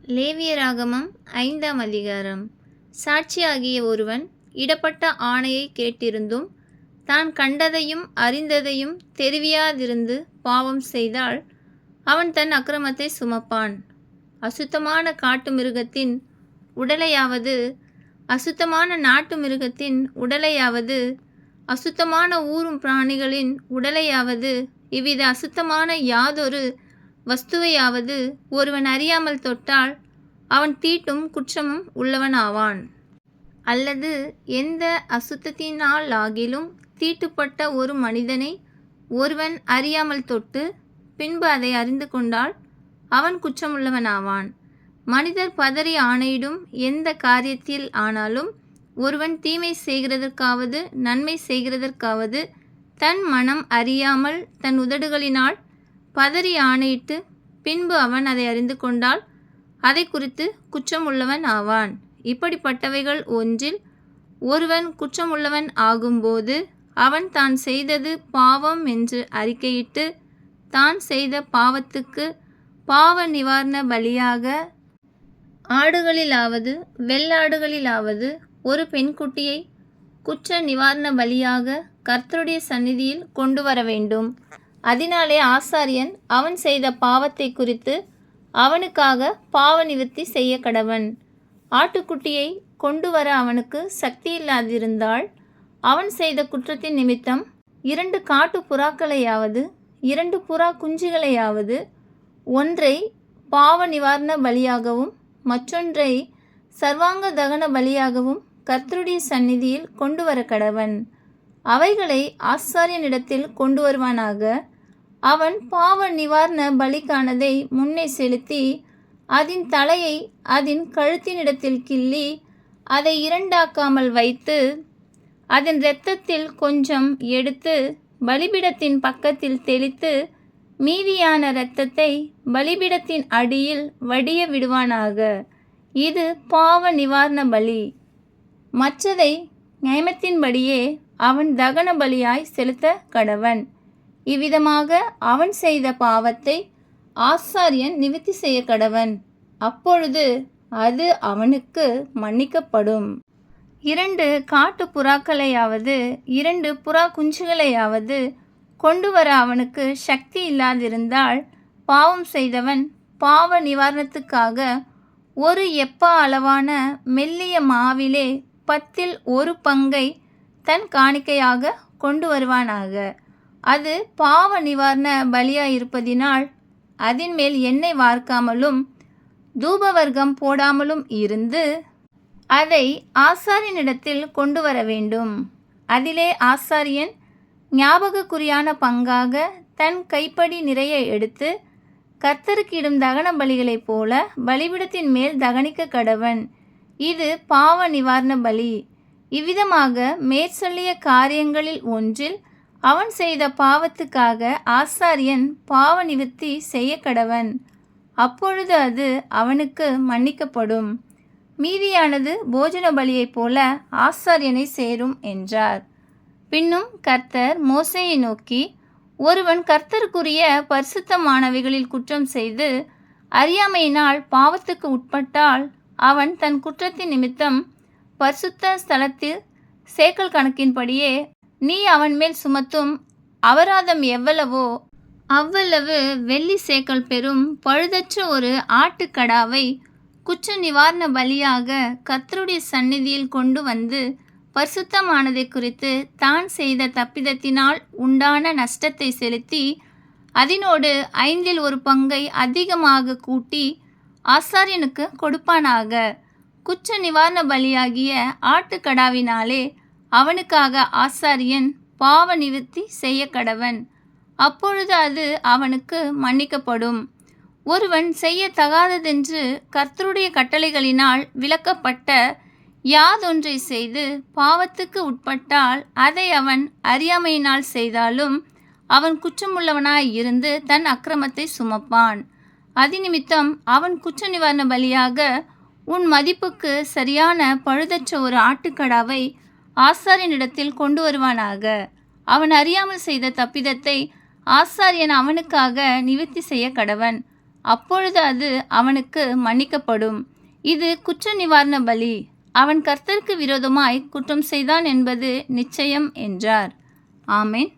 லேவியராகமம் 5ஆம் அதிகாரம். சாட்சியாகிய ஒருவன் இடப்பட்ட ஆணையை கேட்டிருந்தும் தான் கண்டதையும் அறிந்ததையும் தெரிவியாதிருந்து பாவம் செய்தால் அவன் தன் அக்கிரமத்தை சுமப்பான். அசுத்தமான காட்டு மிருகத்தின் உடலையாவது அசுத்தமான நாட்டு மிருகத்தின் உடலையாவது அசுத்தமான ஊரும் பிராணிகளின் உடலையாவது இவ்வித அசுத்தமான யாதொரு வஸ்துவையாவது ஒருவன் அறியாமல் தொட்டால் அவன் தீட்டும் குற்றமும் உள்ளவன் ஆவான். அல்லது எந்த அசுத்தத்தினாலாகிலும் தீட்டுப்பட்ட ஒரு மனிதனை ஒருவன் அறியாமல் தொட்டு பின்பு அதை அறிந்து கொண்டால் அவன் குற்றமுள்ளவன் ஆவான். மனிதர் பதறி ஆணையிடும் எந்த காரியத்தில் ஆனாலும் ஒருவன் தீமை செய்கிறதற்காவது நன்மை செய்கிறதற்காவது தன் மனம் அறியாமல் தன் உதடுகளினால் பதறி ஆணையிட்டு பின்பு அவன் அதை அறிந்து கொண்டால் அதை குறித்து குற்றமுள்ளவன் ஆவான். இப்படிப்பட்டவைகள் ஒன்றில் ஒருவன் குற்றமுள்ளவன் ஆகும்போது அவன் தான் செய்தது பாவம் என்று அறிக்கையிட்டு தான் செய்த பாவத்துக்கு பாவ நிவாரண பலியாக ஆடுகளிலாவது வெள்ளாடுகளிலாவது ஒரு பெண்குட்டியை குற்ற நிவாரண பலியாக கர்த்தருடைய சந்நிதியில் கொண்டு வர வேண்டும். அதனாலே ஆசாரியன் அவன் செய்த பாவத்தை குறித்து அவனுக்காக பாவ நிவர்த்தி செய்ய கடவன். ஆட்டுக்குட்டியை கொண்டு வர அவனுக்கு சக்தி இல்லாதிருந்தால் அவன் செய்த குற்றத்தின் நிமித்தம் 2 காட்டு புறாக்களையாவது 2 புறா குஞ்சுகளையாவது ஒன்றை பாவ நிவாரண பலியாகவும் மற்றொன்றை சர்வாங்க தகன பலியாகவும் கர்த்தருடைய சந்நிதியில் கொண்டு வர கடவன். அவைகளை ஆசாரியனிடத்தில் கொண்டு வருவானாக. அவன் பாவ நிவாரண பலிக்கானதை முன்னே செலுத்தி அதன் தலையை அதன் கழுத்தினிடத்தில் கிள்ளி அதை இரண்டாக்காமல் வைத்து அதன் இரத்தத்தில் கொஞ்சம் எடுத்து பலிபீடத்தின் பக்கத்தில் தெளித்து மீதியான இரத்தத்தை பலிபீடத்தின் அடியில் வடிய விடுவானாக. இது பாவ நிவாரண பலி. மற்றதை நியமத்தின்படியே அவன் தகன பலியாய் செலுத்த கடவன். இவ்விதமாக அவன் செய்த பாவத்தை ஆசாரியன் நிவர்த்தி செய்ய கடவன். அப்பொழுது அது அவனுக்கு மன்னிக்கப்படும். 2 காட்டு புறாக்களையாவது 2 புறா குஞ்சுகளையாவது கொண்டு வர அவனுக்கு சக்தி இல்லாதிருந்தால் பாவம் செய்தவன் பாவ நிவாரணத்துக்காக ஒரு எப்பா அளவான மெல்லிய மாவிலே 10ல் 1 பங்கை தன் காணிக்கையாக கொண்டு வருவானாக. அது பாவ நிவாரண பலியாயிருப்பதினால் அதன் மேல் எண்ணெய் வார்க்காமலும் தூபவர்க்கம் போடாமலும் இருந்து அதை ஆசாரியனிடத்தில் கொண்டு வர வேண்டும். அதிலே ஆசாரியன் ஞாபகக்குறியான பங்காக தன் கைப்படி நிறைய எடுத்து கர்த்தருக்கு இடும் தகன பலிகளைப் போல பலிபீடத்தின் மேல் தகனிக்க கடவன். இது பாவ நிவாரண பலி. இவ்விதமாக மேற்சொல்லிய காரியங்களில் ஒன்றில் அவன் செய்த பாவத்துக்காக ஆசாரியன் பாவ நிவர்த்தி செய்ய கடவன். அப்பொழுது அது அவனுக்கு மன்னிக்கப்படும். மீதியானது போஜன பலியைப் போல ஆசாரியனை சேரும் என்றார். பின்னும் கர்த்தர் மோசேயை நோக்கி, ஒருவன் கர்த்தருக்குரிய பரிசுத்தமானவைகளில் குற்றம் செய்து அறியாமையினால் பாவத்துக்கு உட்பட்டால் அவன் தன் குற்றத்தின் நிமித்தம் பரிசுத்த ஸ்தலத்தில் சேக்கல் கணக்கின்படியே நீ அவன் மேல் சுமத்தும் அபராதம் எவ்வளவோ அவ்வளவு வெள்ளி சேக்கல் பெறும் பழுதற்ற ஒரு ஆட்டுக்கடாவை குற்ற நிவாரண பலியாக கர்த்தருடைய சந்நிதியில் கொண்டு வந்து பரிசுத்தமானதை குறித்து தான் செய்த தப்பிதத்தினால் உண்டான நஷ்டத்தை செலுத்தி அதனோடு 5ல் 1 பங்கை அதிகமாக கூட்டி ஆசாரியனுக்கு கொடுப்பானாக. குற்ற நிவாரண பலியாகிய ஆட்டுக்கடாவினாலே அவனுக்காக ஆசாரியன் பாவ நிவர்த்தி செய்ய கடவன். அப்பொழுது அது அவனுக்கு மன்னிக்கப்படும். ஒருவன் செய்ய தகாததென்று கர்த்தருடைய கட்டளைகளினால் விலக்கப்பட்ட யாதொன்றை செய்து பாவத்துக்கு உட்பட்டால் அதை அவன் அறியாமையினால் செய்தாலும் அவன் குற்றமுள்ளவனாய் இருந்து தன் அக்கிரமத்தை சுமப்பான். அதிநிமித்தம் அவன் குற்ற நிவாரண பலியாக உன் மதிப்புக்கு சரியான பழுதற்ற ஒரு ஆட்டுக்கடாவை ஆசாரியனிடத்தில் கொண்டு வருவானாக. அவன் அறியாமல் செய்த தப்பிதத்தை ஆசாரியன் அவனுக்காக நிவர்த்தி செய்ய கடவன். அப்பொழுது அது அவனுக்கு மன்னிக்கப்படும். இது குற்ற நிவாரண பலி. அவன் கர்த்தருக்கு விரோதமாய் குற்றம் செய்தான் என்பது நிச்சயம் என்றார். ஆமென்.